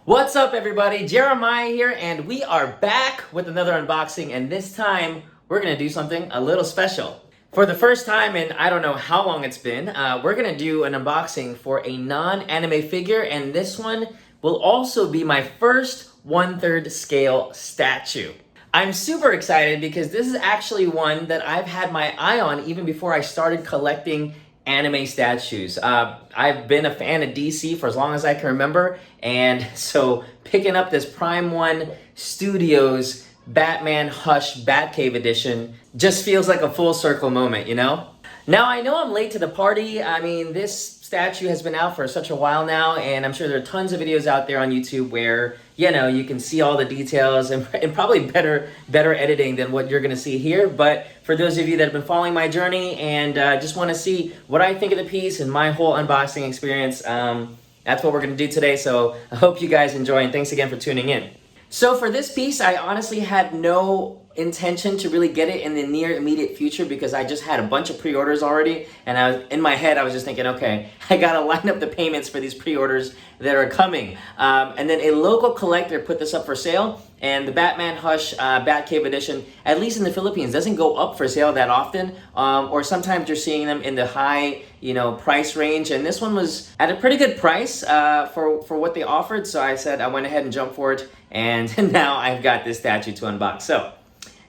What's up, everybody? Jeremiah here, and we are back with another unboxing, and this time we're gonna do something a little special. For the first time in I don't know how long it's been, we're gonna do an unboxing for a non-anime figure, and this one will also be my first 1/3 scale statue. I'm super excited because this is actually one that I've had my eye on even before I started collecting anime statues. I've been a fan of DC for as long as I can remember, and so picking up this Prime One Studios Batman Hush Batcave edition just feels like a full circle moment, you know? Now, I know I'm late to the party. I mean, this statue has been out for such a while now, and I'm sure there are tons of videos out there on YouTube where, you know, you can see all the details and probably better editing than what you're gonna see here. But for those of you that have been following my journey and just wanna see what I think of the piece and my whole unboxing experience, that's what we're gonna do today. So I hope you guys enjoy, and thanks again for tuning in. So for this piece, I honestly had no intention to really get it in the near immediate future because I just had a bunch of pre-orders already, and in my head I was just thinking, okay, I gotta line up the payments for these pre-orders that are coming. And then a local collector put this up for sale, and the Batman Hush Batcave edition, at least in the Philippines, doesn't go up for sale that often, or sometimes you're seeing them in the high, price range, and this one was at a pretty good price for what they offered, so I said I went ahead and jumped for it, and now I've got this statue to unbox. So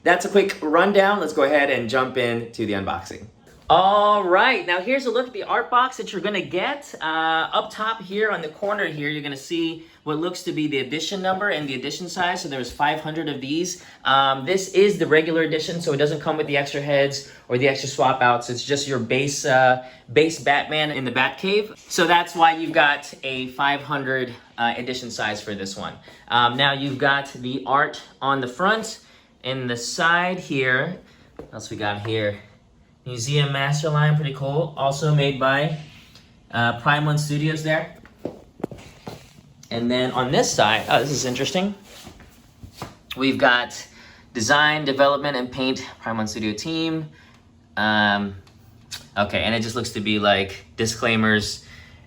that's a quick rundown. Let's go ahead and jump into the unboxing. All right, now here's a look at the art box that you're gonna get. Up top here on the corner here, you're gonna see what looks to be the edition number and the edition size. So there's 500 of these. This is the regular edition, so it doesn't come with the extra heads or the extra swap outs. It's just your base Batman in the Batcave. So that's why you've got a 500 edition size for this one. Now you've got the art on the front. In the side here, what else we got here? Museum Master Line, pretty cool. Also made by Prime One Studios there. And then on this side, oh, this is interesting. We've got design, development, and paint, Prime One Studio team. Okay, and it just looks to be like disclaimers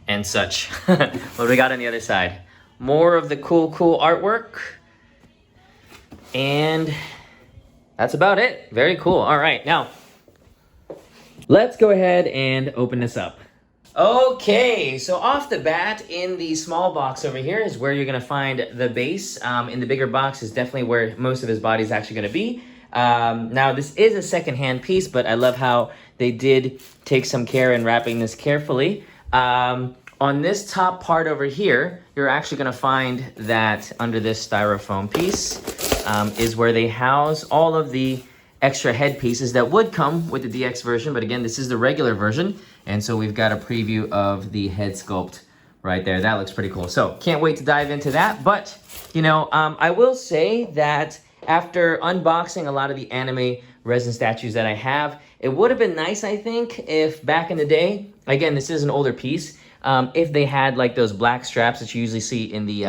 and such. What do we got on the other side? More of the cool artwork. And that's about it. Very cool. All right, now let's go ahead and open this up. Okay, so off the bat, in the small box over here is where you're gonna find the base. In the bigger box is definitely where most of his body is actually gonna be. Now this is a secondhand piece, but I love how they did take some care in wrapping this carefully. On this top part over here, you're actually gonna find that under this styrofoam piece is where they house all of the extra head pieces that would come with the DX version, but again, this is the regular version, and so we've got a preview of the head sculpt right there. That looks pretty cool. So can't wait to dive into that, but I will say that after unboxing a lot of the anime resin statues that I have, it would have been nice, I think, if back in the day, again, this is an older piece, if they had like those black straps that you usually see in the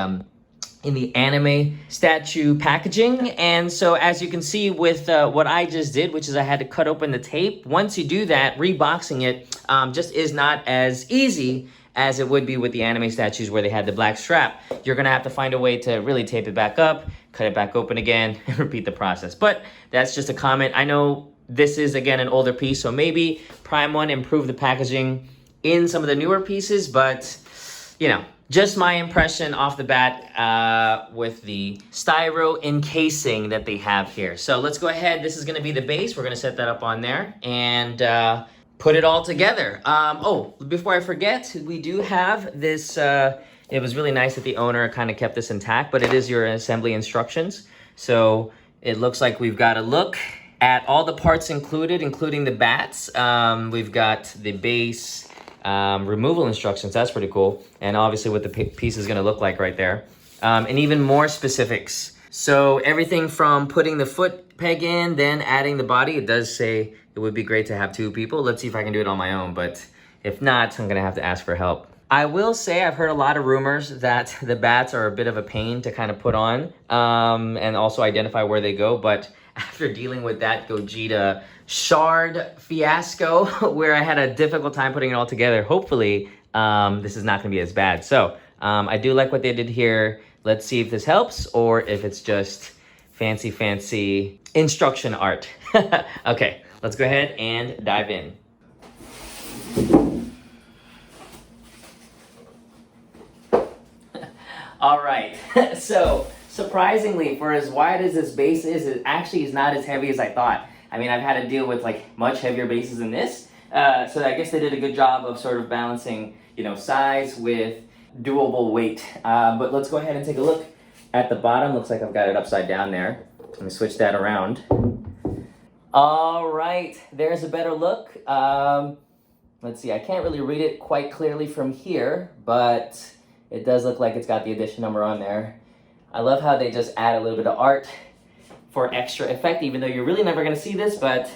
anime statue packaging. And so as you can see with what I just did, which is I had to cut open the tape, once you do that, reboxing it just is not as easy as it would be with the anime statues where they had the black strap. You're gonna have to find a way to really tape it back up, cut it back open again, and repeat the process. But that's just a comment. I know this is, again, an older piece, so maybe Prime One improved the packaging in some of the newer pieces, but just my impression off the bat with the styro encasing that they have here. So let's go ahead. This is going to be the base. We're going to set that up on there and put it all together. Oh, before I forget, we do have this. It was really nice that the owner kind of kept this intact, but it is your assembly instructions. So it looks like we've got a look at all the parts included, including the bats. We've got the base, removal instructions. That's pretty cool, and obviously what the piece is going to look like right there, and even more specifics. So everything from putting the foot peg in, then adding the body. It does say it would be great to have 2 people. Let's see if I can do it on my own, but if not, I'm gonna have to ask for help. I will say I've heard a lot of rumors that the bats are a bit of a pain to kind of put on and also identify where they go, but after dealing with that Gogeta shard fiasco where I had a difficult time putting it all together, hopefully this is not going to be as bad. So I do like what they did here. let's see if this helps or if it's just fancy instruction art. Okay, let's go ahead and dive in. All right, so surprisingly, for as wide as this base is, it actually is not as heavy as I thought. I mean, I've had to deal with like much heavier bases than this, so I guess they did a good job of sort of balancing, you know, size with doable weight. But let's go ahead and take a look at the bottom. Looks like I've got it upside down there. Let me switch that around. All right, there's a better look. Let's see, I can't really read it quite clearly from here, but it does look like it's got the edition number on there. I love how they just add a little bit of art for extra effect, even though you're really never gonna see this, but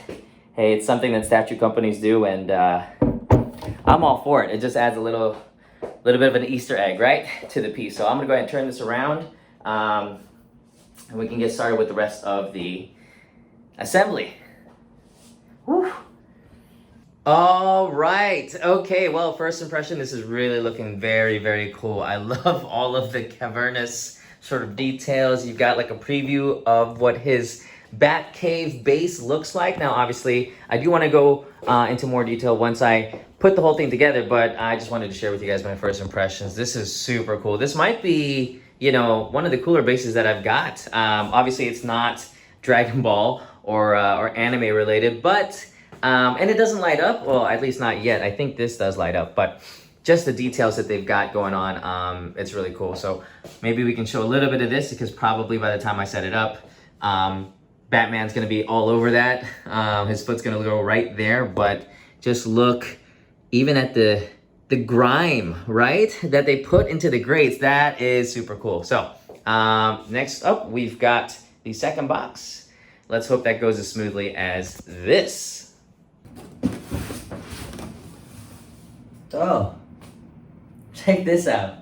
hey, it's something that statue companies do, and I'm all for it. It just adds a little bit of an Easter egg, right, to the piece. So I'm gonna go ahead and turn this around, and we can get started with the rest of the assembly. Whew. All right, okay, well, first impression, this is really looking very cool. I love all of the cavernous sort of details. You've got like a preview of what his Batcave base looks like. Now, obviously, I do want to go into more detail once I put the whole thing together, but I just wanted to share with you guys my first impressions. This is super cool. This might be, you know, one of the cooler bases that I've got. Obviously, it's not Dragon Ball or anime related, but and it doesn't light up. Well, at least not yet. I think this does light up, but just the details that they've got going on, it's really cool. So maybe we can show a little bit of this, because probably by the time I set it up, Batman's gonna be all over that. His foot's gonna go right there, but just look even at the grime, right, that they put into the grates. That is super cool. So next up, we've got the second box. Let's hope that goes as smoothly as this. Oh, check this out.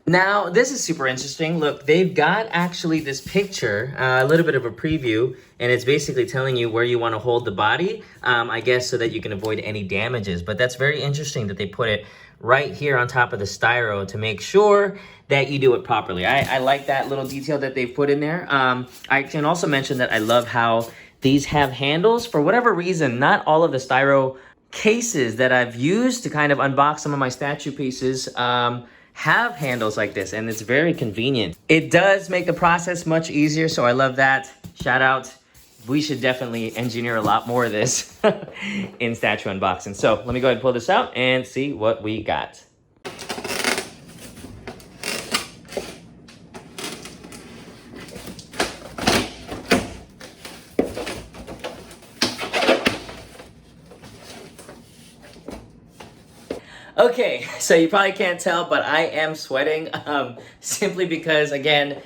Now, this is super interesting. Look, they've got actually this picture, a little bit of a preview, and it's basically telling you where you want to hold the body, I guess, so that you can avoid any damages. But that's very interesting that they put it right here on top of the styro to make sure that you do it properly. I like that little detail that they've put in there. I can also mention that I love how these have handles. For whatever reason, not all of the styro cases that I've used to kind of unbox some of my statue pieces have handles like this, and it's very convenient. It does make the process much easier, so I love that. Shout out. We should definitely engineer a lot more of this in statue unboxing. So let me go ahead and pull this out and see what we got. Okay, so you probably can't tell, but I am sweating simply because, again,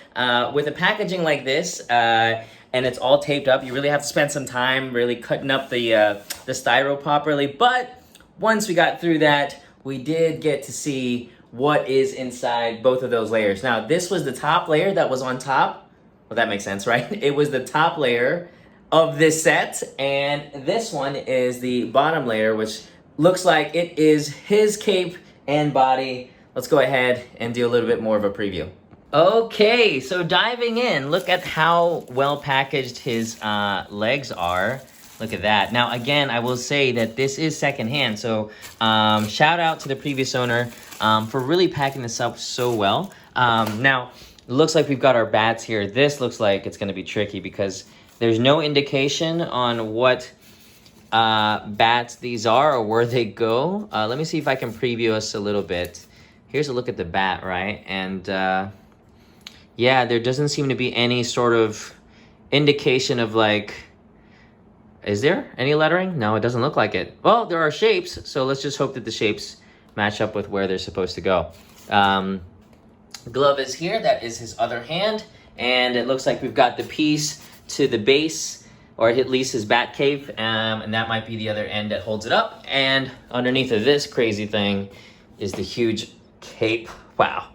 with a packaging like this, and it's all taped up, you really have to spend some time really cutting up the styro properly. But once we got through that, we did get to see what is inside both of those layers. Now, this was the top layer that was on top. Well, that makes sense, right? It was the top layer of this set, and this one is the bottom layer, which looks like it is his cape and body. Let's go ahead and do a little bit more of a preview. Okay, so diving in, look at how well packaged his legs are. Look at that. Now, again, I will say that this is secondhand, so shout out to the previous owner for really packing this up so well. Now, it looks like we've got our bats here. This looks like it's gonna be tricky because there's no indication on what bats these are or where they go. Let me see if I can preview us a little bit. Here's a look at the bat, right? And yeah, there doesn't seem to be any sort of indication of like, is there any lettering? No, it doesn't look like it. Well, there are shapes, so let's just hope that the shapes match up with where they're supposed to go. Glove is here, that is his other hand, and it looks like we've got the piece to the base, or at least his Batcave, and that might be the other end that holds it up. And underneath of this crazy thing is the huge cape. Wow.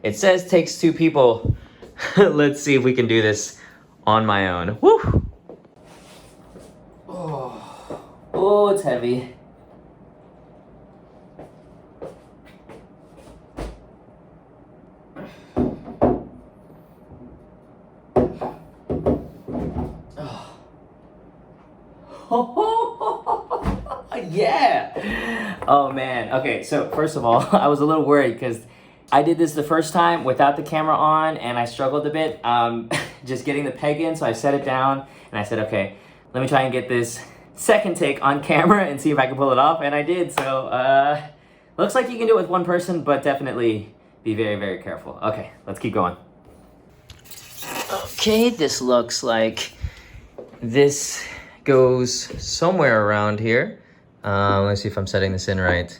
It says takes 2 people. Let's see if we can do this on my own. Woo! Oh, it's heavy. Yeah. Oh man. Okay, so first of all, I was a little worried because I did this the first time without the camera on and I struggled a bit just getting the peg in. So I set it down and I said, okay, let me try and get this second take on camera and see if I can pull it off. And I did. So looks like you can do it with one person, but definitely be very, very careful. Okay, let's keep going. Okay, this looks like this goes somewhere around here. Let's see if I'm setting this in right.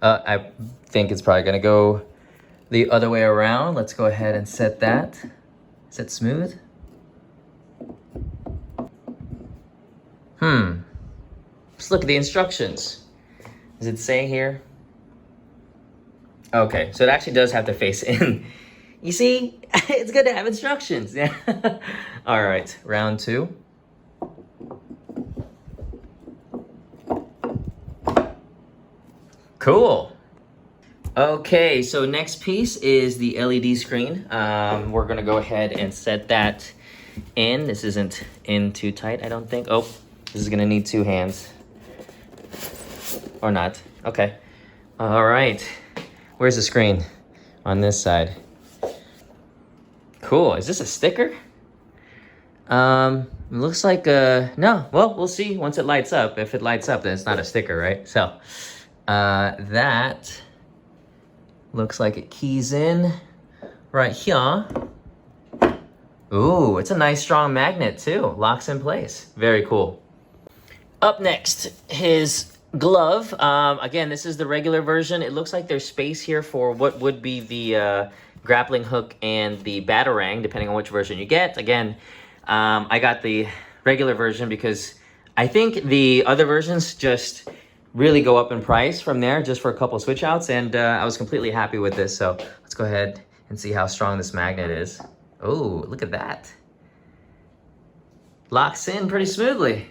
I think it's probably gonna go the other way around. Let's go ahead and set that. Is it smooth? Let's look at the instructions. Does it say here? Okay, so it actually does have to face in. You see, it's good to have instructions. Yeah. All right, round 2. Cool. Okay, so next piece is the LED screen. We're gonna go ahead and set that in. This isn't in too tight, I don't think. Oh, this is gonna need 2 hands. Or not. Okay. All right. Where's the screen? On this side. Cool. Is this a sticker? Looks like no. Well, we'll see once it lights up. If it lights up, then it's not a sticker, right? So, that looks like it keys in right here. Ooh, it's a nice strong magnet too. Locks in place. Very cool. Up next, his glove. Again, this is the regular version. It looks like there's space here for what would be the grappling hook and the batarang, depending on which version you get. Again, I got the regular version because I think the other versions just really go up in price from there just for a couple switch outs, and I was completely happy with this. So let's go ahead and see how strong this magnet is. Oh, look at that. Locks in pretty smoothly.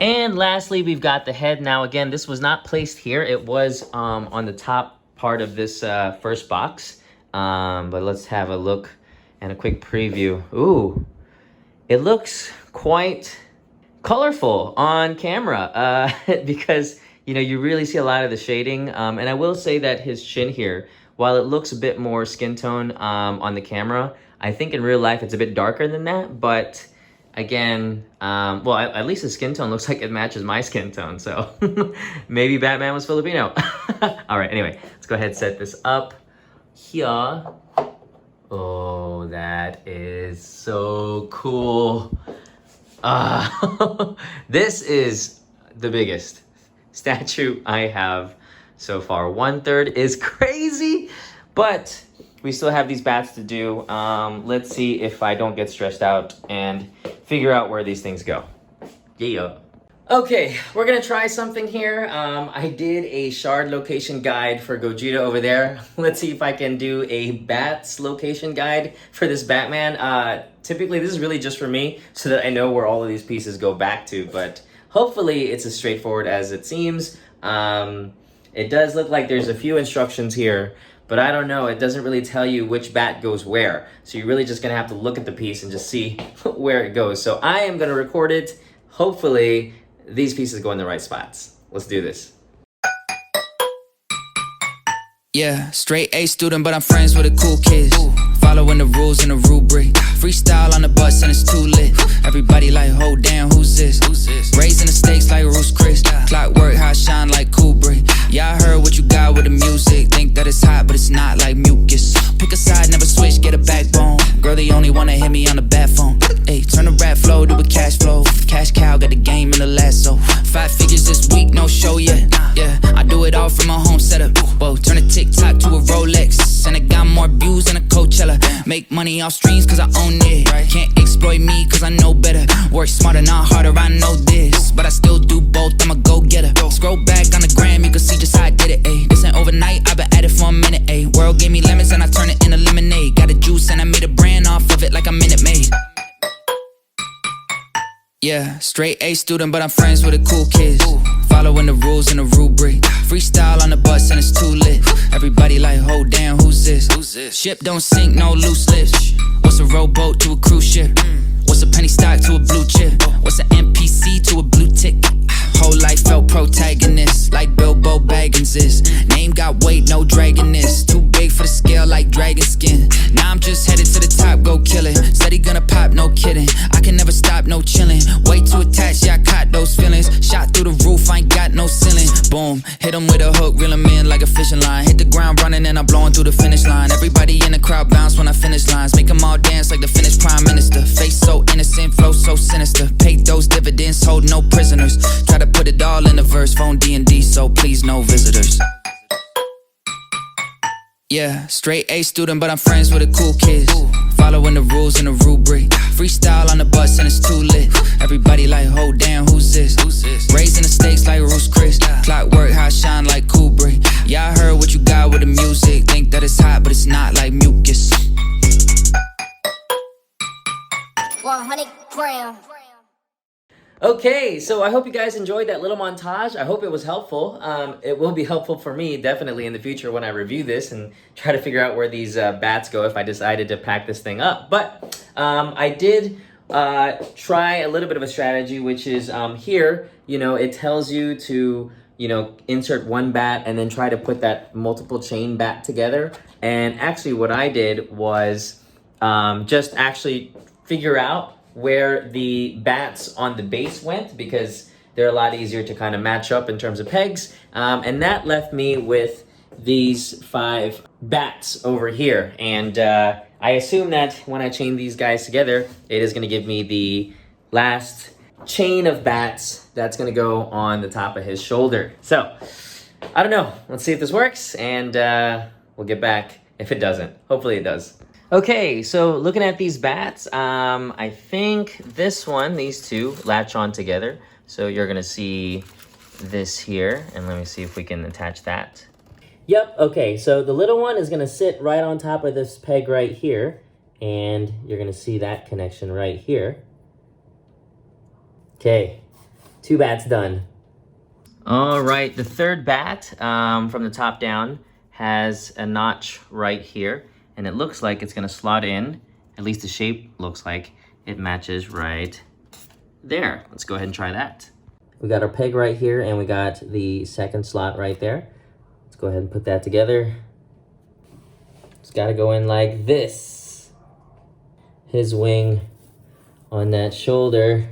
And lastly, we've got the head. Now, again, this was not placed here. It was on the top part of this first box. But let's have a look and a quick preview. Ooh, it looks quite colorful on camera because, you know, you really see a lot of the shading. And I will say that his chin here, while it looks a bit more skin tone on the camera, I think in real life it's a bit darker than that. But again, well, at least the skin tone looks like it matches my skin tone. So maybe Batman was Filipino. All right, anyway, let's go ahead and set this up here. Oh, that is so cool. This is the biggest statue I have so far. 1/3 is crazy, but we still have these bats to do. Let's see if I don't get stressed out and figure out where these things go. Yeah. Okay, we're gonna try something here. I did a shard location guide for Gogeta over there. Let's see if I can do a bat's location guide for this Batman. Typically, this is really just for me so that I know where all of these pieces go back to, but hopefully it's as straightforward as it seems. It does look like there's a few instructions here, but I don't know. It doesn't really tell you which bat goes where. So you're really just gonna have to look at the piece and just see where it goes. So I am gonna record it. Hopefully, these pieces go in the right spots. Let's do this. Yeah, straight A student, but I'm friends with the cool kids. Following the rules and the rubric. Freestyle on the bus and it's too lit. Everybody like, oh damn, who's this? Raising the stakes like Roos Chris. Clockwork, how I shine like Kubrick. Yeah, I heard what you got with the music. Think that it's hot, but it's not like mucus. Pick a side, never switch, get a backbone. Girl, the only one that hit me on the bat phone. Hey, turn the rap flow to a cash flow. Cash cow, got the game in the lasso. 5 figures this week, no show yet. Yeah, I do it all from a home setup. Whoa, turn a TikTok to a Rolex. And I got more views than a Coachella. Make money off streams cause I own it. Can't exploit me cause I know better. Work smarter, not harder, I know this. But I still do both, I'm a go-getter. Scroll back on the gram, you can see just how I did it, ayy. This ain't overnight, I've been at it for a minute, ayy. World gave me lemons and I turned it into lemonade. Got a juice and I made a brand off of it like a Minute Maid. Yeah, straight A student, but I'm friends with the cool kids. Following the rules and the rubric. Freestyle on the bus and it's too lit. Everybody like, oh damn, who's this? Ship don't sink, no loose lips. What's a rowboat to a cruise ship? What's a penny stock to a blue chip? What's an NPC to a blue tick? Whole life felt protagonist, like Bilbo Baggins is. Name got weight, no dragoness. Too big for the scale, like dragon skin. Now I'm just headed to the top, go kill it. Said he gonna pop, no kidding. I can never stop, no chilling. Way too attached, yeah, I caught those feelings. Shot through the roof, I ain't got no ceiling. Boom, hit him with a hook, reel him in like a fishing line. Hit the ground running and I'm blowing through the finish line. Everybody in the crowd bounce when I finish lines. Make them all dance like the Finnish prime minister. Face so innocent, flow so sinister. Paid those dividends, hold no prisoners. Try to put it all in the verse, phone D&D, so please no visitors. Yeah, straight A student, but I'm friends with the cool kids. Following the rules and the rubric. Freestyle on the bus and it's too lit. Everybody like, oh damn, who's this? Raising the stakes like Bruce Chris. Clockwork, how I shine like Kubrick. Yeah, I heard what you got with the music. Think that it's hot, but it's not like mucus. 100 grams. Okay, so I hope you guys enjoyed that little montage. I hope it was helpful. It will be helpful for me definitely in the future when I review this and try to figure out where these bats go if I decided to pack this thing up. But I did try a little bit of a strategy, which is here, you know, it tells you to, you know, insert one bat and then try to put that multiple chain bat together. And actually what I did was just actually figure out where the bats on the base went, because they're a lot easier to kind of match up in terms of pegs. And that left me with these 5 bats over here. And I assume that when I chain these guys together, it is gonna give me the last chain of bats that's gonna go on the top of his shoulder. So, I don't know. Let's see if this works, and we'll get back if it doesn't. Hopefully it does. Okay, so looking at these bats, I think this one, these two, latch on together. So you're gonna see this here, and let me see if we can attach that. Yep, okay, so the little one is gonna sit right on top of this peg right here, and you're gonna see that connection right here. Okay, 2 bats done. All right, the third bat from the top down has a notch right here. And it looks like it's gonna slot in, at least the shape looks like it matches right there. Let's go ahead and try that. We got our peg right here and we got the second slot right there. Let's go ahead and put that together. It's gotta go in like this. His wing on that shoulder.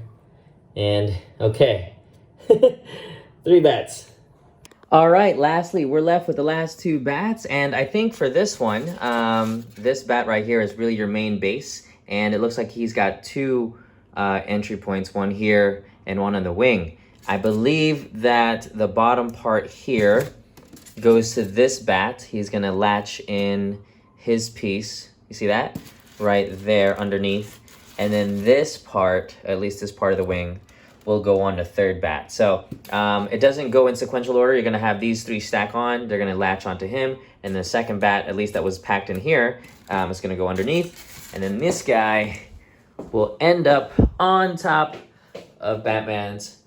And okay, 3 bats. All right, lastly, we're left with the last 2 bats, and I think for this one, this bat right here is really your main base, and it looks like he's got 2 entry points, one here and one on the wing. I believe that the bottom part here goes to this bat. He's gonna latch in his piece, you see that? Right there underneath, and then this part, at least this part of the wing, will go on the third bat. So it doesn't go in sequential order. You're gonna have these 3 stack on, they're gonna latch onto him, and the second bat, at least that was packed in here, is gonna go underneath, and then this guy will end up on top of Batman's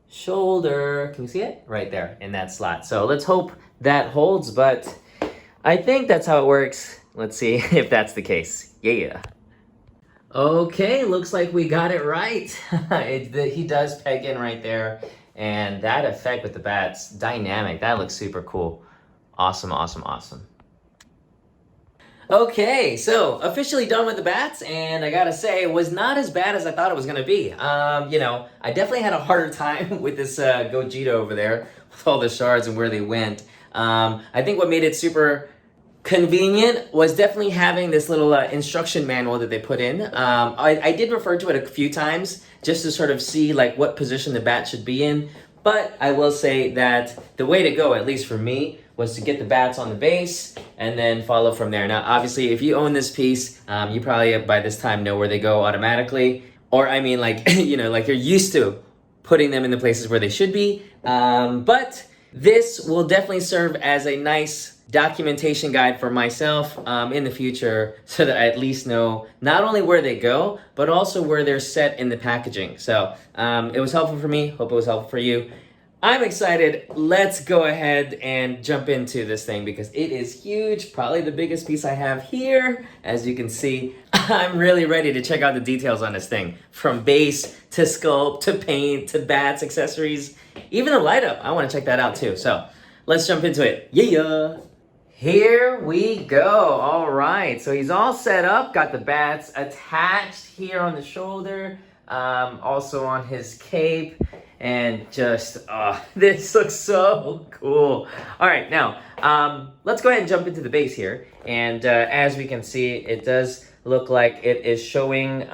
shoulder. Can you see it? Right there in that slot. So let's hope that holds, but I think that's how it works. Let's see if that's the case. Yeah. Okay, looks like we got it right. He does peg in right there. And that effect with the bats, dynamic. That looks super cool. Awesome, awesome, awesome. Okay, so officially done with the bats, and I gotta say, it was not as bad as I thought it was gonna be. You know, I definitely had a harder time with this Gogeta over there, with all the shards and where they went. I think what made it super convenient was definitely having this little instruction manual that they put in. I did refer to it a few times just to sort of see like what position the bat should be in, but I will say that the way to go, at least for me, was to get the bats on the base and then follow from there. Now, obviously, if you own this piece, you probably by this time know where they go automatically, or I mean like, you know, like you're used to putting them in the places where they should be, but this will definitely serve as a nice documentation guide for myself in the future, so that I at least know not only where they go, but also where they're set in the packaging. So it was helpful for me. Hope it was helpful for you. I'm excited. Let's go ahead and jump into this thing because it is huge. Probably the biggest piece I have here. As you can see, I'm really ready to check out the details on this thing. From base to sculpt to paint to bats, accessories, even the light up. I want to check that out too. So let's jump into it. Yeah. Here we go. All right. So he's all set up. Got the bats attached here on the shoulder. Also on his cape. And just, this looks so cool. All right, now, let's go ahead and jump into the base here. And as we can see, it does look like it is showing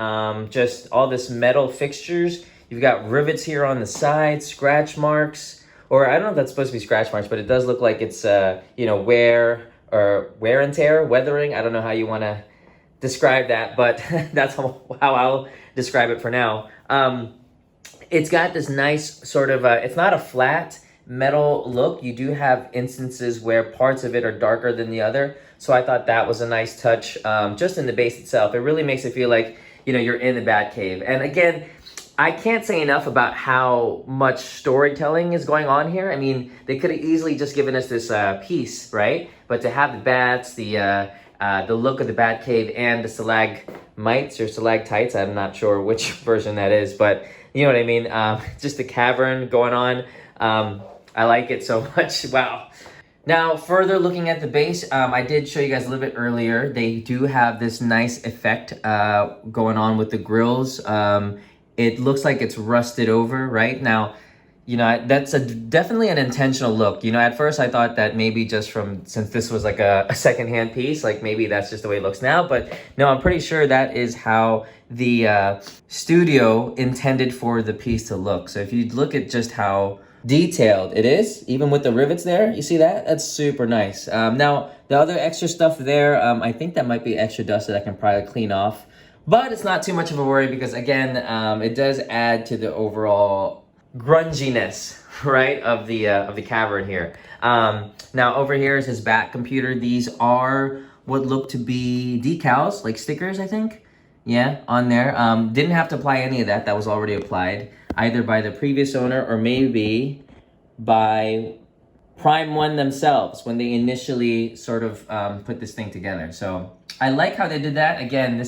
just all this metal fixtures. You've got rivets here on the side, scratch marks, or I don't know if that's supposed to be scratch marks, but it does look like it's, wear and tear, weathering. I don't know how you want to describe that, but that's how I'll describe it for now. It's got this nice sort of, it's not a flat metal look. You do have instances where parts of it are darker than the other. So I thought that was a nice touch just in the base itself. It really makes it feel like, you're in the Batcave. And again, I can't say enough about how much storytelling is going on here. I mean, they could have easily just given us this piece, right? But to have the bats, the look of the Batcave and the stalagmites or stalactites, I'm not sure which version that is, but you know what I mean? Just the cavern going on. I like it so much. Wow. Now, further looking at the base, I did show you guys a little bit earlier. They do have this nice effect going on with the grills. It looks like it's rusted over, right? Now, that's definitely an intentional look. At first I thought that maybe just since this was like a secondhand piece, like maybe that's just the way it looks now. But no, I'm pretty sure that is how the studio intended for the piece to look. So if you look at just how detailed it is, even with the rivets there, you see that? That's super nice. Now, the other extra stuff there, I think that might be extra dust that I can probably clean off. But it's not too much of a worry because, again, it does add to the overall grunginess, right, of the cavern here. Now over here is his bat computer. These are what look to be decals, like stickers, I think. Yeah, on there. Didn't have to apply any of that. That was already applied either by the previous owner or maybe by Prime One themselves when they initially sort of put this thing together. So I like how they did that. Again,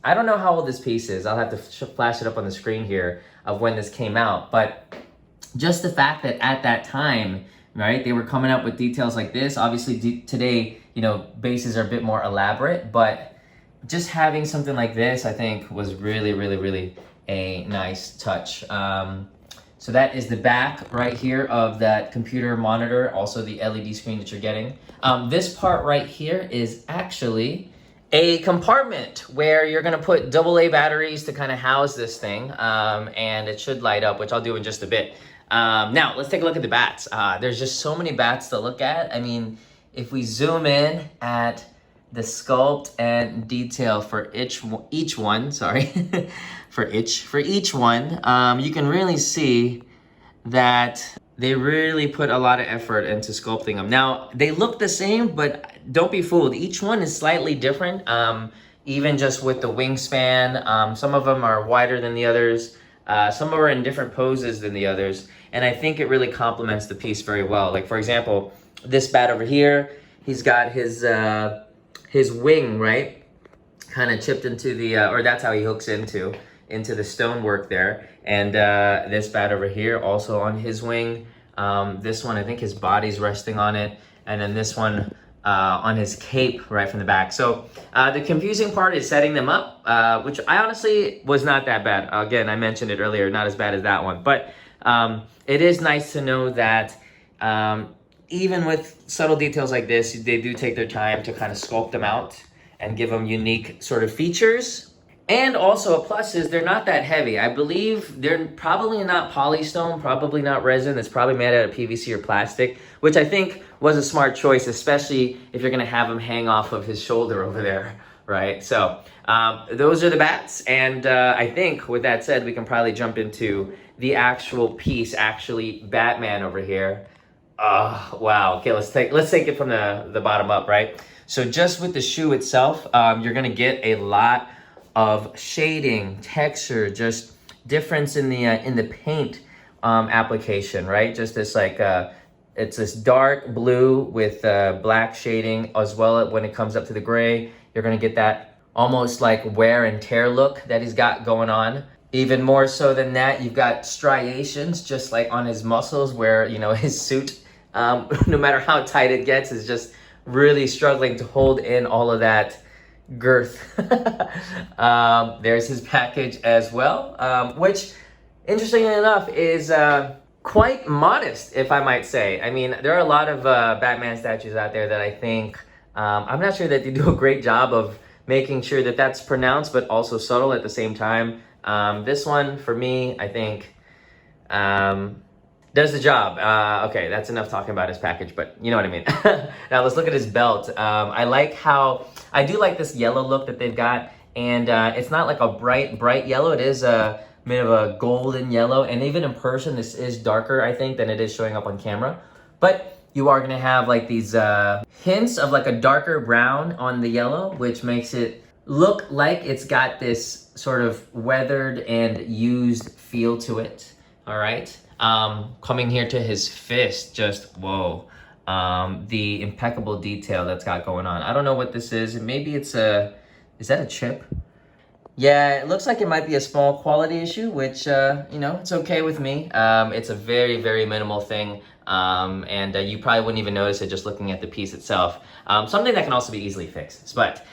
I don't know how old this piece is. I'll have to flash it up on the screen here of when this came out, but just the fact that at that time, right, they were coming up with details like this. Obviously today, bases are a bit more elaborate, but just having something like this, I think, was really, really, really a nice touch. So that is the back right here of that computer monitor, also the LED screen that you're getting. This part right here is actually a compartment where you're gonna put AA batteries to kind of house this thing, and it should light up, which I'll do in just a bit. Now, let's take a look at the bats. There's just so many bats to look at. I mean, if we zoom in at the sculpt and detail for each one, sorry, for each one, you can really see that they really put a lot of effort into sculpting them. Now, they look the same, but don't be fooled. Each one is slightly different, even just with the wingspan. Some of them are wider than the others. Some of them are in different poses than the others. And I think it really complements the piece very well. Like, for example, this bat over here, he's got his wing, right? Kind of chipped into the, or that's how he hooks into the stonework there. And this bat over here, also on his wing. This one, I think his body's resting on it. And then this one on his cape right from the back. So the confusing part is setting them up, which I honestly was not that bad. Again, I mentioned it earlier, not as bad as that one. But it is nice to know that even with subtle details like this, they do take their time to kind of sculpt them out and give them unique sort of features. And also a plus is they're not that heavy. I believe they're probably not polystone, probably not resin. It's probably made out of PVC or plastic, which I think was a smart choice, especially if you're gonna have him hang off of his shoulder over there, right? So those are the bats. And I think with that said, we can probably jump into the actual piece, actually Batman over here. Wow, okay, let's take it from the bottom up, right? So just with the shoe itself, you're gonna get a lot of shading, texture, just difference in the paint application, right? Just this like, it's this dark blue with black shading as well. When it comes up to the gray, you're gonna get that almost like wear and tear look that he's got going on. Even more so than that, you've got striations just like on his muscles where, you know, his suit, no matter how tight it gets, is just really struggling to hold in all of that girth. There's his package as well, which interestingly enough is quite modest, if I might say. I mean, there are a lot of Batman statues out there that I think, I'm not sure that they do a great job of making sure that that's pronounced but also subtle at the same time. This one, for me, I think, does the job. Okay, that's enough talking about his package, but you know what I mean. Now let's look at his belt. I do like this yellow look that they've got, and it's not like a bright yellow. It is a bit of a golden yellow, and even in person, this is darker, I think, than it is showing up on camera. But you are gonna have like these hints of like a darker brown on the yellow, which makes it look like it's got this sort of weathered and used feel to it. All right. Coming here to his fist, just whoa. The impeccable detail that's got going on. I don't know what this is. Maybe it's is that a chip? Yeah, it looks like it might be a small quality issue, which, you know, it's okay with me. It's a very, very minimal thing. And you probably wouldn't even notice it just looking at the piece itself. Something that can also be easily fixed. But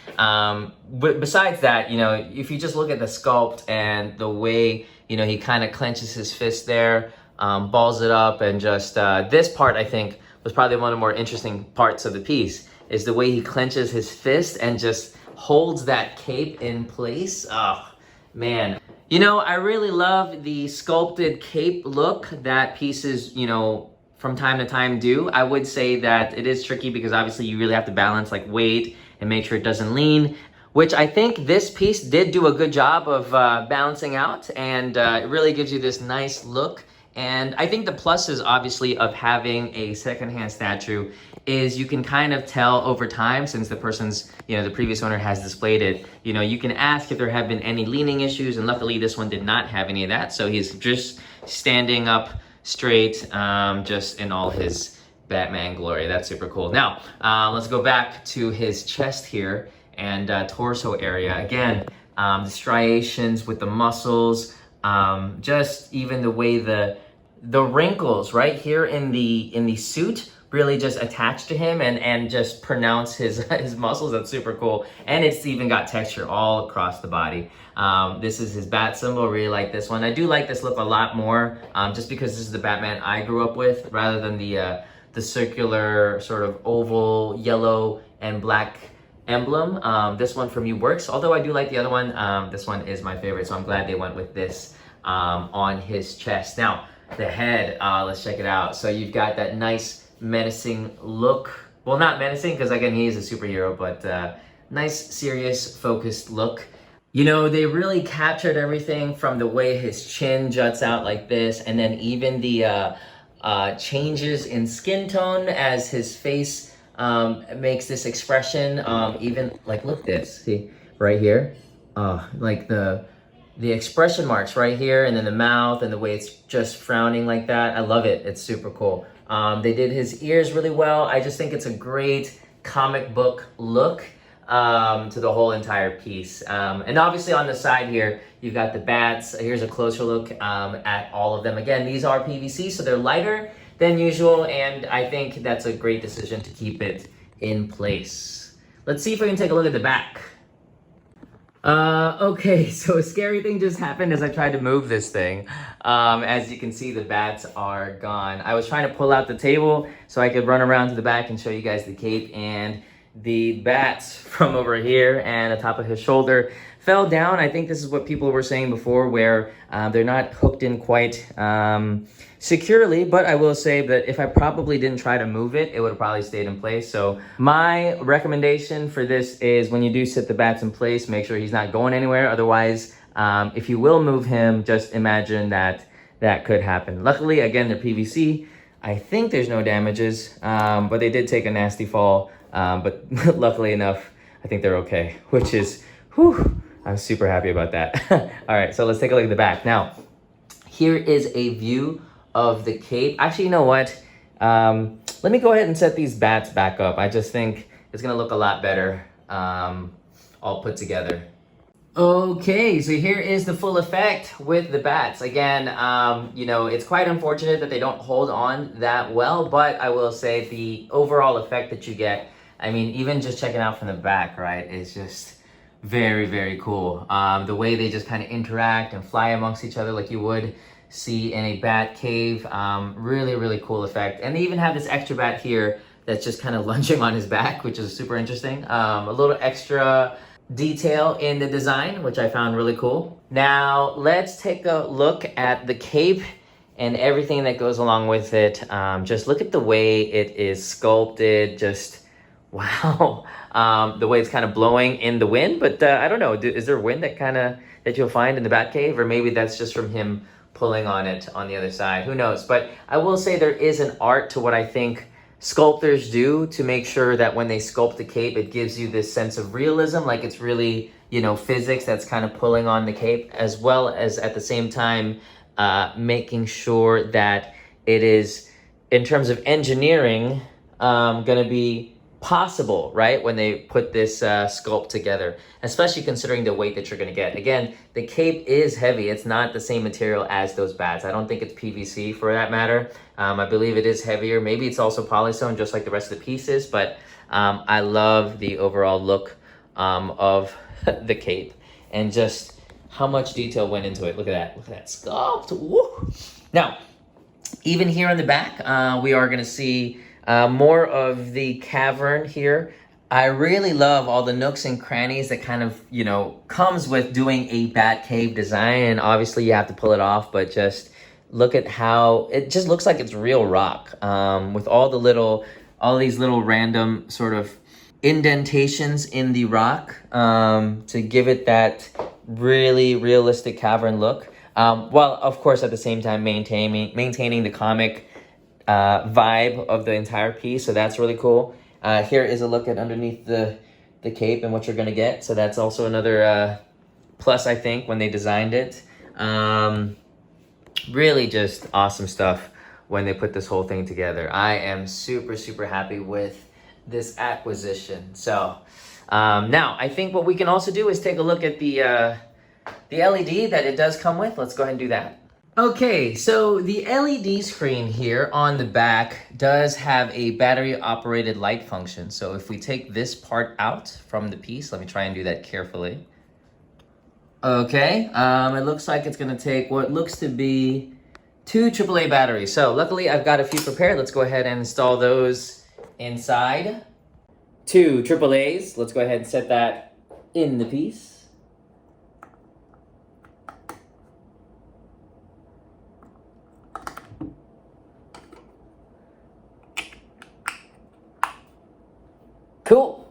besides that, you know, if you just look at the sculpt and the way, you know, he kind of clenches his fist there, balls it up, and just this part, I think, was probably one of the more interesting parts of the piece, is the way he clenches his fist and just holds that cape in place. Oh, man. You know, I really love the sculpted cape look that pieces, you know, from time to time do. I would say that it is tricky because obviously you really have to balance like weight and make sure it doesn't lean, which I think this piece did do a good job of balancing out, and it really gives you this nice look. And I think the pluses, obviously, of having a secondhand statue is you can kind of tell over time, since the person's, you know, the previous owner has displayed it, you know, you can ask if there have been any leaning issues, and luckily this one did not have any of that. So he's just standing up straight, just in all his Batman glory. That's super cool. Now, let's go back to his chest here and torso area. Again, the striations with the muscles, just even the way the wrinkles right here in the suit really just attach to him and just pronounce his muscles. That's super cool. And it's even got texture all across the body. This is his bat symbol. Really like this one. I do like this look a lot more, just because this is the Batman I grew up with, rather than the circular sort of oval yellow and black emblem. This one for me works, although I do like the other one. This one is my favorite, so I'm glad they went with this on his chest. Now, the head, let's check it out. So you've got that nice menacing look. Well, not menacing, because again, he is a superhero, but nice, serious, focused look. You know, they really captured everything from the way his chin juts out like this, and then even the changes in skin tone as his face makes this expression. Even like, look this, see right here, like the expression marks right here, and then the mouth and the way it's just frowning like that. I love it. It's super cool. They did his ears really well. I just think it's a great comic book look to the whole entire piece. And obviously on the side here, you've got the bats. Here's a closer look at all of them. Again, these are PVC, so they're lighter than usual, and I think that's a great decision to keep it in place. Let's see if we can take a look at the back. Okay, so a scary thing just happened as I tried to move this thing. As you can see, the bats are gone. I was trying to pull out the table so I could run around to the back and show you guys the cape, and the bats from over here and the top of his shoulder fell down. I think this is what people were saying before, where they're not hooked in quite securely, but I will say that if I probably didn't try to move it, it would have probably stayed in place. So my recommendation for this is, when you do sit the bats in place, make sure he's not going anywhere. Otherwise, if you will move him, just imagine that could happen. Luckily, again, they're PVC. I think there's no damages, but they did take a nasty fall. But luckily enough, I think they're okay, which is, whew, I'm super happy about that. All right, so let's take a look at the back. Now, here is a view of the cape. Actually, you know what? Let me go ahead and set these bats back up. I just think it's gonna look a lot better all put together. Okay, so here is the full effect with the bats. Again, you know, it's quite unfortunate that they don't hold on that well, but I will say the overall effect that you get, I mean, even just checking out from the back, right, is just very, very cool. The way they just kind of interact and fly amongst each other like you would see in a bat cave. Really, really cool effect. And they even have this extra bat here that's just kind of lunging on his back, which is super interesting. A little extra detail in the design, which I found really cool. Now, let's take a look at the cape and everything that goes along with it. Just look at the way it is sculpted. Just, wow. The way it's kind of blowing in the wind, but I don't know, is there wind that you'll find in the Batcave? Or maybe that's just from him pulling on it on the other side. Who knows? But I will say there is an art to what I think sculptors do to make sure that when they sculpt the cape, it gives you this sense of realism, like it's really, you know, physics that's kind of pulling on the cape, as well as at the same time making sure that it is, in terms of engineering, gonna be possible, right, when they put this sculpt together, especially considering the weight that you're going to get. Again, the cape is heavy. It's not the same material as those bats. I don't think it's PVC for that matter. I believe it is heavier. Maybe it's also polystone just like the rest of the pieces, but I love the overall look of the cape and just how much detail went into it. Look at that sculpt. Woo! Now, even here on the back, we are going to see more of the cavern here. I really love all the nooks and crannies that kind of, you know, comes with doing a Batcave design. And obviously you have to pull it off, but just look at how it just looks like it's real rock, with all these little random sort of indentations in the rock, to give it that really realistic cavern look. While of course at the same time maintaining the comic vibe of the entire piece, so that's really cool. Here is a look at underneath the cape and what you're gonna get, so that's also another plus I think when they designed it. Really just awesome stuff when they put this whole thing together. I am super happy with this acquisition. So now I think what we can also do is take a look at the LED that it does come with. Let's go ahead and do that. Okay, so the LED screen here on the back does have a battery operated light function. So if we take this part out from the piece, let me try and do that carefully. Okay, it looks like it's gonna take what looks to be 2 AAA batteries. So luckily I've got a few prepared. Let's go ahead and install those inside. 2 AAAs, let's go ahead and set that in the piece. Cool.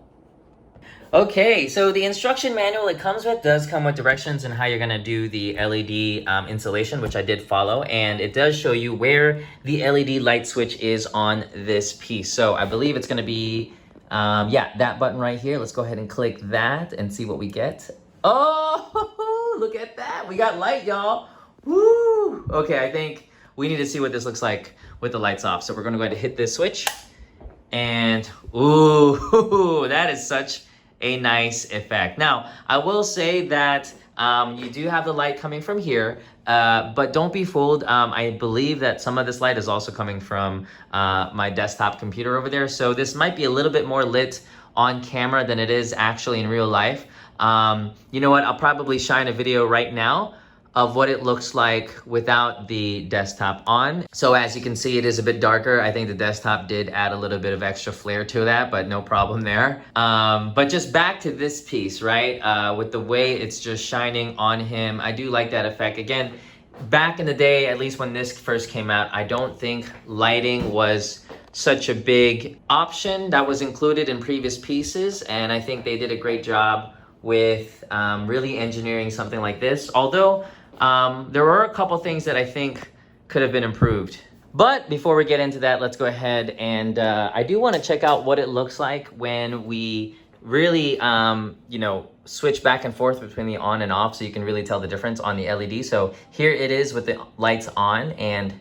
Okay, so the instruction manual it comes with does come with directions on how you're gonna do the LED installation, which I did follow, and it does show you where the LED light switch is on this piece. So I believe it's gonna be, yeah, that button right here. Let's go ahead and click that and see what we get. Oh, look at that. We got light, y'all. Woo! Okay, I think we need to see what this looks like with the lights off. So we're gonna go ahead and hit this switch. And ooh, that is such a nice effect. Now, I will say that you do have the light coming from here, but don't be fooled. I believe that some of this light is also coming from my desktop computer over there. So this might be a little bit more lit on camera than it is actually in real life. You know what? I'll probably shine a video right now of what it looks like without the desktop on. So as you can see, it is a bit darker. I think the desktop did add a little bit of extra flair to that, but no problem there. But just back to this piece, right? With the way it's just shining on him, I do like that effect. Again, back in the day, at least when this first came out, I don't think lighting was such a big option that was included in previous pieces. And I think they did a great job with really engineering something like this. Although, there were a couple things that I think could have been improved. But before we get into that, let's go ahead and I do want to check out what it looks like when we really, you know, switch back and forth between the on and off, so you can really tell the difference on the LED. So here it is with the lights on, and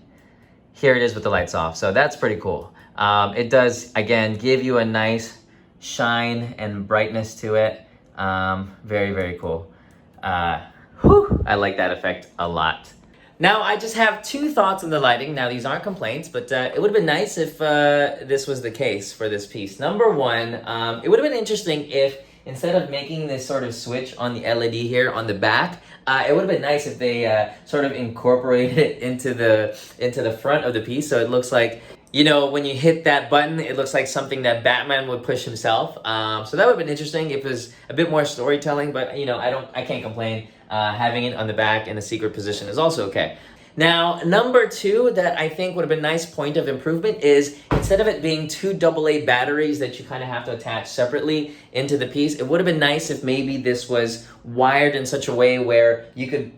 here it is with the lights off. So that's pretty cool. It does, again, give you a nice shine and brightness to it. Very, very cool. I like that effect a lot. Now, I just have two thoughts on the lighting. Now, these aren't complaints, but it would have been nice if this was the case for this piece. Number one, it would have been interesting if instead of making this sort of switch on the LED here on the back, it would have been nice if they sort of incorporated it into the front of the piece. So it looks like, you know, when you hit that button, it looks like something that Batman would push himself. So that would have been interesting if it was a bit more storytelling, but you know, I can't complain. Having it on the back in a secret position is also okay. Now, number two that I think would have been a nice point of improvement is instead of it being two AA batteries that you kind of have to attach separately into the piece, it would have been nice if maybe this was wired in such a way where you could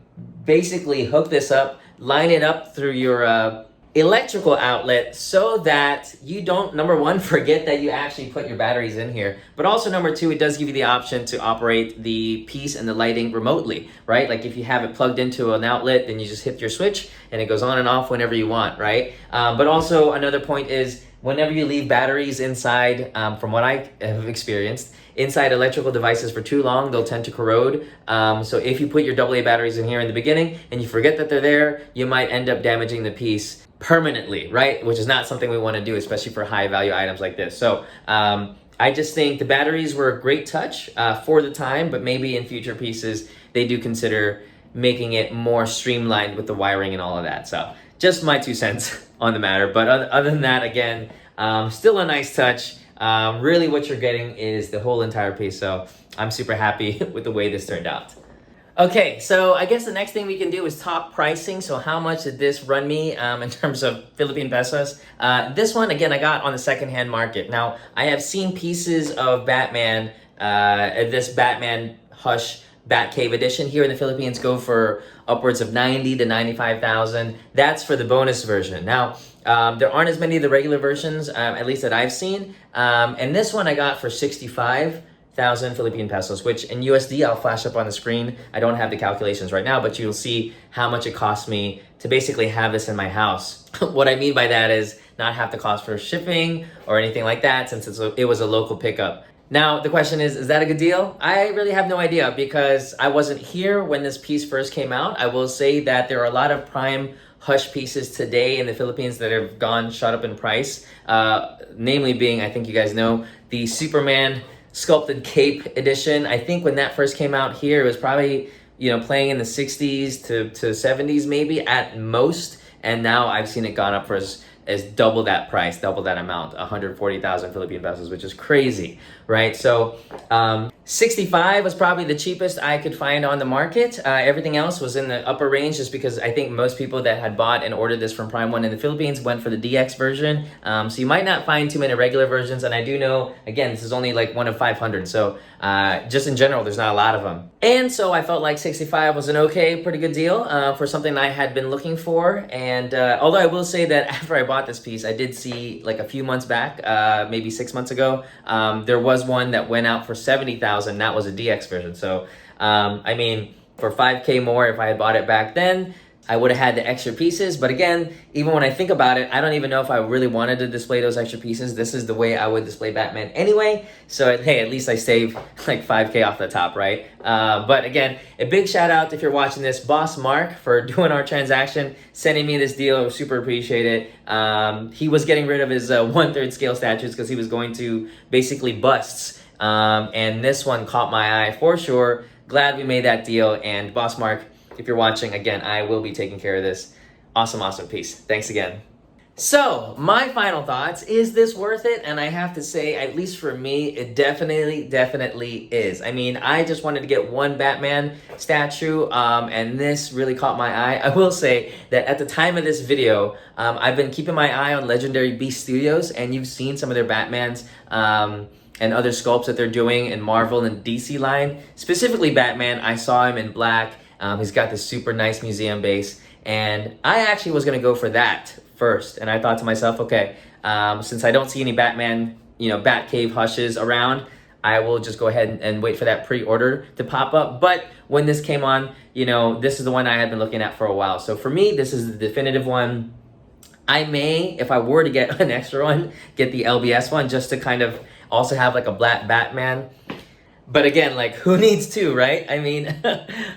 basically hook this up, line it up through your electrical outlet so that you don't, number one, forget that you actually put your batteries in here, but also number two, it does give you the option to operate the piece and the lighting remotely, right? Like if you have it plugged into an outlet, then you just hit your switch and it goes on and off whenever you want, right? But also another point is whenever you leave batteries inside, from what I have experienced, inside electrical devices for too long, they'll tend to corrode. So if you put your AA batteries in here in the beginning and you forget that they're there, you might end up damaging the piece permanently, right? Which is not something we want to do, especially for high value items like this. So I just think the batteries were a great touch for the time, but maybe in future pieces, they do consider making it more streamlined with the wiring and all of that. So just my 2 cents on the matter. But other than that, again, still a nice touch. Really what you're getting is the whole entire piece. So I'm super happy with the way this turned out. Okay, so I guess the next thing we can do is talk pricing. So how much did this run me in terms of Philippine pesos? This one, again, I got on the secondhand market. Now, I have seen pieces of Batman, this Batman Hush Batcave edition here in the Philippines go for upwards of 90 to 95,000. That's for the bonus version. Now, there aren't as many of the regular versions, at least that I've seen. And this one I got for 65,000 Philippine pesos, which in USD, I'll flash up on the screen. I don't have the calculations right now, but you'll see how much it cost me to basically have this in my house. What I mean by that is not have the cost for shipping or anything like that, since it was a local pickup. Now, the question is that a good deal? I really have no idea because I wasn't here when this piece first came out. I will say that there are a lot of prime Hush pieces today in the Philippines that have shot up in price. Namely being, I think you guys know, the Superman Sculpted Cape edition. I think when that first came out here, it was probably, you know, playing in the 60s to 70s maybe at most. And now I've seen it gone up for as double that price, double that amount, 140,000 Philippine pesos, which is crazy, right? So 65 was probably the cheapest I could find on the market. Everything else was in the upper range just because I think most people that had bought and ordered this from Prime One in the Philippines went for the DX version. So you might not find too many regular versions. And I do know, again, this is only like one of 500. So just in general, there's not a lot of them. And so I felt like 65 was an okay, pretty good deal for something I had been looking for. And although I will say that after I bought this piece, I did see like a few months back, maybe 6 months ago, there was one that went out for 70,000. That was a DX version. So, I mean, for 5K more, if I had bought it back then, I would have had the extra pieces. But again, even when I think about it, I don't even know if I really wanted to display those extra pieces. This is the way I would display Batman anyway. So, hey, at least I save like 5K off the top, right? But again, a big shout out if you're watching this, Boss Mark, for doing our transaction, sending me this deal. I super appreciate it. He was getting rid of his 1/3 scale statues because he was going to basically busts. And this one caught my eye for sure. Glad we made that deal. And Boss Mark, if you're watching, again, I will be taking care of this. Awesome, awesome piece. Thanks again. So, my final thoughts, is this worth it? And I have to say, at least for me, it definitely is. I mean, I just wanted to get one Batman statue, and this really caught my eye. I will say that at the time of this video, I've been keeping my eye on Legendary Beast Studios, and you've seen some of their Batmans, and other sculpts that they're doing in Marvel and DC line. Specifically Batman, I saw him in black. He's got this super nice museum base. And I actually was gonna go for that first. And I thought to myself, okay, since I don't see any Batman, Batcave Hushes around, I will just go ahead and wait for that pre-order to pop up. But when this came on, this is the one I had been looking at for a while. So for me, this is the definitive one. I may, if I were to get an extra one, get the LBS one just to kind of also have like a black Batman. But again, like, who needs two, right? I mean,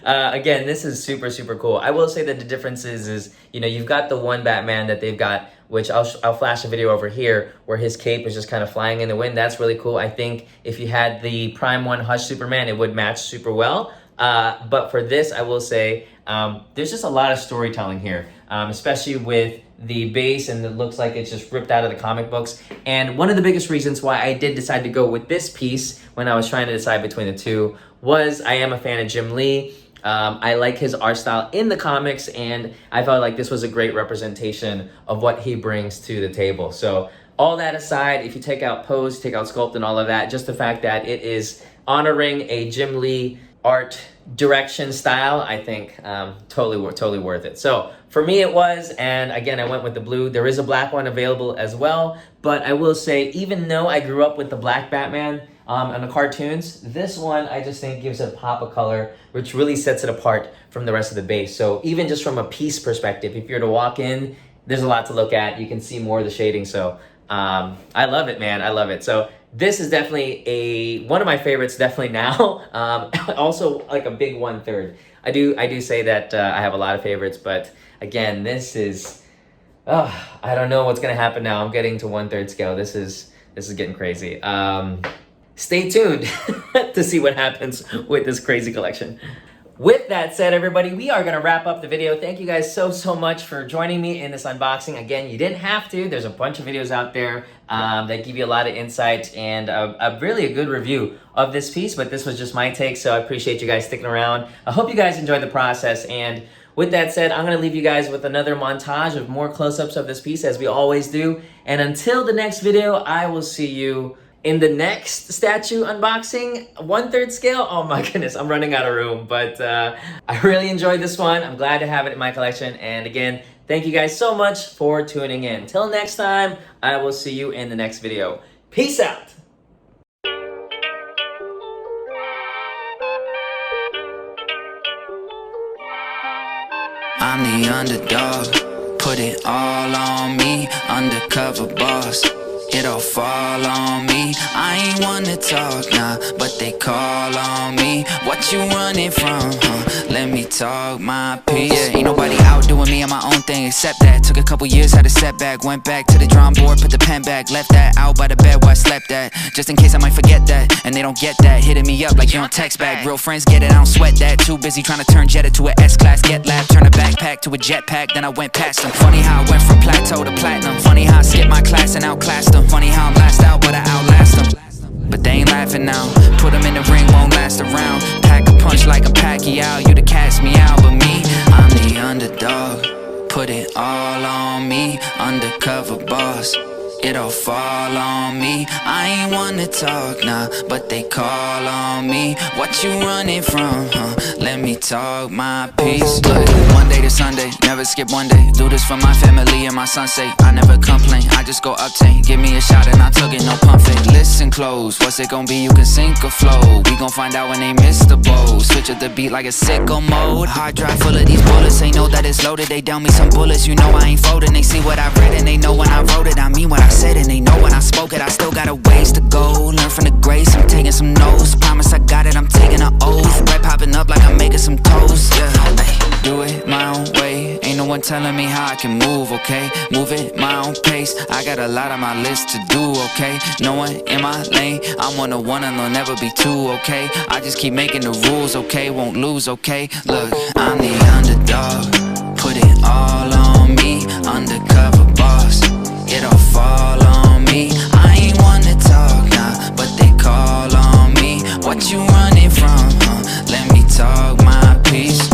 again, this is super, super cool. I will say that the difference is, you know, you've got the one Batman that they've got, which I'll flash a video over here where his cape is just kind of flying in the wind. That's really cool. I think if you had the Prime 1 Hush Superman, it would match super well. But for this, I will say, there's just a lot of storytelling here, especially with the base, and it looks like it's just ripped out of the comic books. And one of the biggest reasons why I did decide to go with this piece when I was trying to decide between the two was I am a fan of Jim Lee. I like his art style in the comics, and I felt like this was a great representation of what he brings to the table. So all that aside, if you take out pose, take out sculpt and all of that, just the fact that it is honoring a Jim Lee art direction style, I think totally worth it. So for me it was, and again, I went with the blue. There is a black one available as well, but I will say, even though I grew up with the black Batman on the cartoons, this one I just think gives it a pop of color, which really sets it apart from the rest of the base. So even just from a piece perspective, if you're to walk in, there's a lot to look at. You can see more of the shading. So I love it, man. I love it. So this is definitely one of my favorites, definitely now. Also like a big 1/3. I do say that I have a lot of favorites, but again, this is, I don't know what's gonna happen now. I'm getting to 1/3 scale. This is getting crazy. Stay tuned to see what happens with this crazy collection. With that said, everybody, we are going to wrap up the video. Thank you guys so much for joining me in this unboxing. Again, you didn't have to. There's a bunch of videos out there that give you a lot of insight and really a good review of this piece, but this was just my take, so I appreciate you guys sticking around. I hope you guys enjoyed the process, and with that said, I'm going to leave you guys with another montage of more close-ups of this piece, as we always do. And until the next video, I will see you in the next statue unboxing. 1/3 scale, oh my goodness, I'm running out of room, but I really enjoyed this one. I'm glad to have it in my collection, and again, thank you guys so much for tuning in. Till next time, I will see you in the next video. Peace out. I'm the underdog, put it all on me, undercover boss. It all fall on me. I ain't one to talk, nah, but they call on me. What you running from, Let me talk my piece. Yeah, ain't nobody outdoing me on my own thing except that. Took a couple years, had a setback. Went back to the drawing board, put the pen back. Left that out by the bed where I slept at, just in case I might forget that. And they don't get that, hitting me up like you don't text back. Real friends get it, I don't sweat that. Too busy trying to turn Jetta to a S-Class. Get lab, turn a backpack to a jetpack, then I went past them. Funny how I went from plateau to platinum. Funny how I skipped my class and outclassed them. Funny how I'm last out, but I outlast them. But they ain't laughing now. Put them in the ring, won't last around. Pack a punch like a Pacquiao. You to cast me out, but me, I'm the underdog. Put it all on me, undercover boss. It all fall on me. I ain't one to talk, nah, but they call on me. What you running from, Let me talk my piece. Look, Monday to Sunday, never skip one day. Do this for my family and my sunset. I never complain, I just go uptain. Give me a shot and I took it, no pump fake. Listen close, what's it gonna be? You can sink or flow. We gon' find out when they miss the bow. Switch up the beat like a sicko mode. Hard drive full of these bullets, they know that it's loaded. They down me some bullets, you know I ain't folding. They see what I read and they know when I wrote it. I mean what I said, and they know when I spoke it. I still got a ways to go. Learn from the grace, I'm taking some notes. Promise I got it, I'm taking an oath. Bread popping up like I'm making some toast, yeah. Ay, do it my own way. Ain't no one telling me how I can move, okay? Move it my own pace. I got a lot on my list to do, okay? No one in my lane. I'm 1-on-1 and there'll never be two, okay? I just keep making the rules, okay? Won't lose, okay? Look, I'm the underdog. Put it all on me, undercover boss. It all fall on me. I ain't one to talk, nah, but they call on me. What you running from, Let me talk my piece.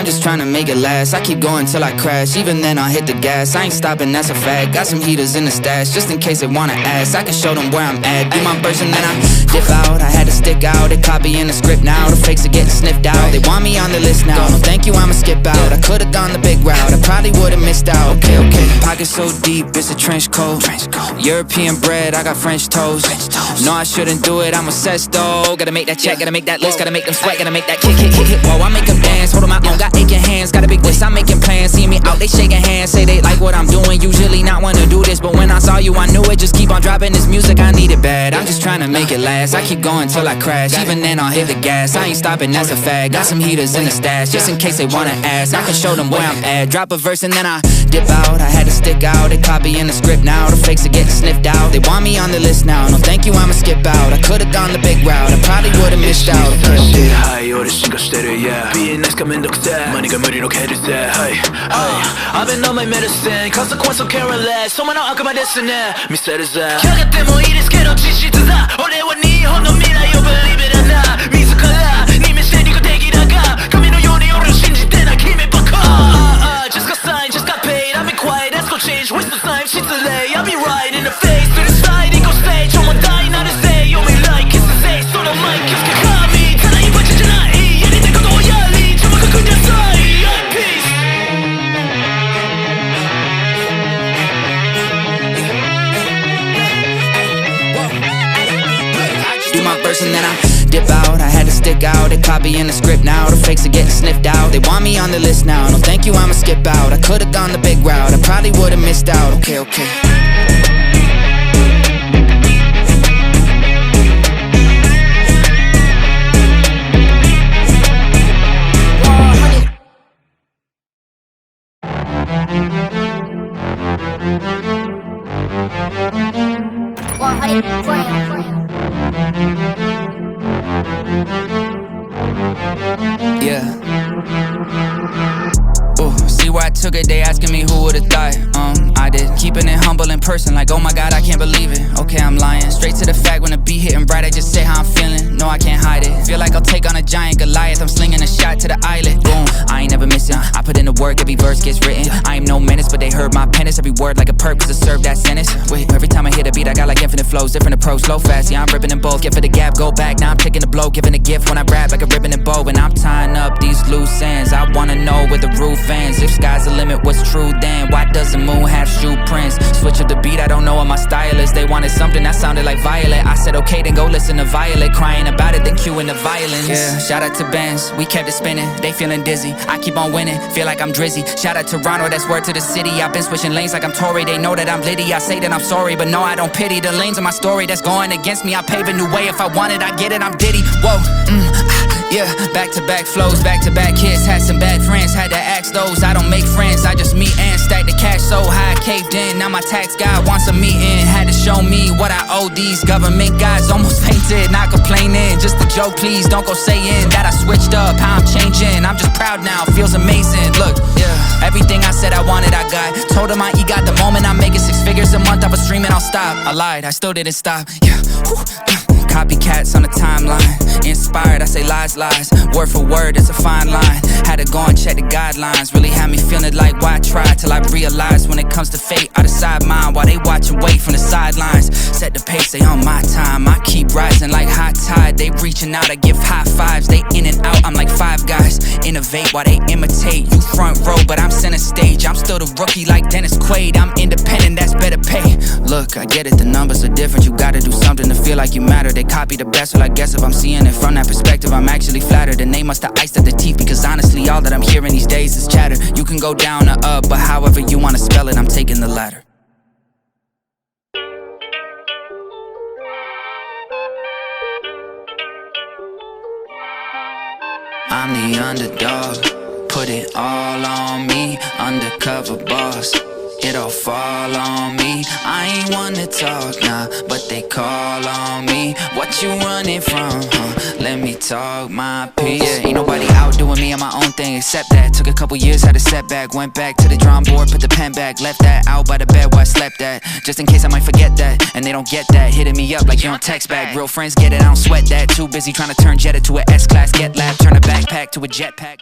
Just trying to make it last. I keep going till I crash. Even then I'll hit the gas. I ain't stopping, that's a fact. Got some heaters in the stash, just in case they wanna ask. I can show them where I'm at. Be my version, then I dip out. I had to stick stick out. They copying the script now, the fakes are getting sniffed out. They want me on the list now, no thank you, I'ma skip out. I could've gone the big route, I probably would've missed out. Okay, pockets so deep, it's a trench coat. European bread, I got French toast. No, I shouldn't do it, I'm obsessed though. Gotta make that check, gotta make that list, gotta make them sweat, gotta make that kick. Whoa, I make them dance, hold on my own, got aching hands. Got a big list, I'm making plans, see me out, they shaking hands. Say they like what I'm doing, usually not wanna do this, but when I saw you, I knew it. Just keep on dropping this music, I need it bad. I'm just trying to make it last, I keep going till I crash. Even then I'll hit the gas, I ain't stopping, that's a fact. Got some heaters in the stash, just in case they wanna ask. I can show them where I'm at, drop a verse and then I dip out. I had to stick out, they copying the script now. The fakes are getting sniffed out, they want me on the list now. No thank you, I'ma skip out. I could've gone the big route, I probably would've missed out. I've been on my medicine, consequence of caring less. So I can my destiny, me said is that. Believe it or not, just got signed, just got paid. I've been quiet, that's gon' change. Waste of time, shit delay. I'll be right in the face, to the side, it gon' stage. Oh, I'm dying, not a say. You may like, it's the say. So the mic, it's the kami. Tonight, but you're not eat. Anything go to yali. Jump a cook your side. Peace. Do my verse and then I dip out. I had to stick out, they copying the script now. The fakes are getting sniffed out, they want me on the list now. No thank you, I'ma skip out. I could've gone the big route, I probably would've missed out. Okay. Yeah. See where I took it, they asking me who would've thought. I did. Keeping it humble in person, like oh my god, I can't believe it. Okay, I'm lying. Straight to the fact, when the beat hitting bright, I just say how I'm feeling. No, I can't hide it. Feel like I'll take on a giant Goliath, I'm slinging a shot to the eyelid. Boom, I ain't never missing. I put in the work, every verse gets written. I am no menace, but they heard my penance. Every word like a perk, cause I serve that sentence. Wait, every time I hit a beat, I got like infinite flows. Different approach, slow, fast, yeah, I'm ripping them both. Get for the gap, go back, now I'm taking the blow. Giving a gift when I rap like a ribbon and bow. And I'm tying up these loose ends. I wanna know where the roof ends. If sky's the limit, what's true then? Why does the moon have shoe prints? Switch up the beat, I don't know what my style is. They wanted something that sounded like Violet. I said okay, then go listen to Violet. Crying about it, then cueing the violence. Yeah, shout out to Benz, we kept it spinning. They feeling dizzy, I keep on winning, feel like I'm Drizzy. Shout out to Toronto, that's word to the city. I've been switching lanes like I'm Tory. They know that I'm Liddy, I say that I'm sorry, but no, I don't pity the lanes of my story that's going against me. I pave a new way, if I want it, I get it, I'm Diddy. Whoa, yeah, back-to-back flows, back-to-back hits. Had some bad friends, had to ask those. I don't make friends, I just meet and stack the cash so high, caved in. Now my tax guy wants a meeting. Had to show me what I owe these government guys. Almost fainted, not complaining. Just a joke, please, don't go saying that I switched up, how I'm changing. I'm just proud now, feels amazing. Look, yeah, everything I said I wanted, I got. Told him I got the moment I'm making 6 figures a month. I was streaming, I'll stop. I lied, I still didn't stop. Yeah, copycats on the timeline. Inspired, I say lies. Word for word, it's a fine line. Had to go and check the guidelines. Really had me feeling like why try, till I realized when it comes to fate, I decide mine while they watch and wait from the sidelines. Set the pace, they on my time. I keep rising like high tide. They reaching out, I give high fives. They in and out, I'm like Five Guys. Innovate while they imitate. You front row, but I'm center stage. I'm still the rookie like Dennis Quaid. I'm independent, that's better pay. Look, I get it, the numbers are different. You gotta do something to feel like you matter. They copy the best, well I guess if I'm seeing it from that perspective, I'm actually flattered. And they must have iced at the teeth, because honestly all that I'm hearing these days is chatter. You can go down or up, but however you wanna spell it, I'm taking the latter. I'm the underdog, put it all on me. Undercover boss, it all fall on me. I ain't one to talk, nah, but they call on me. What you running from, Let me talk my piece. Yeah, ain't nobody outdoing me on my own thing except that. Took a couple years, had a setback. Went back to the drawing board, put the pen back. Left that out by the bed where I slept at, just in case I might forget that. And they don't get that, hitting me up like you don't text back. Real friends get it, I don't sweat that. Too busy trying to turn Jetta to a S-Class, get lab. Turn a backpack to a jetpack.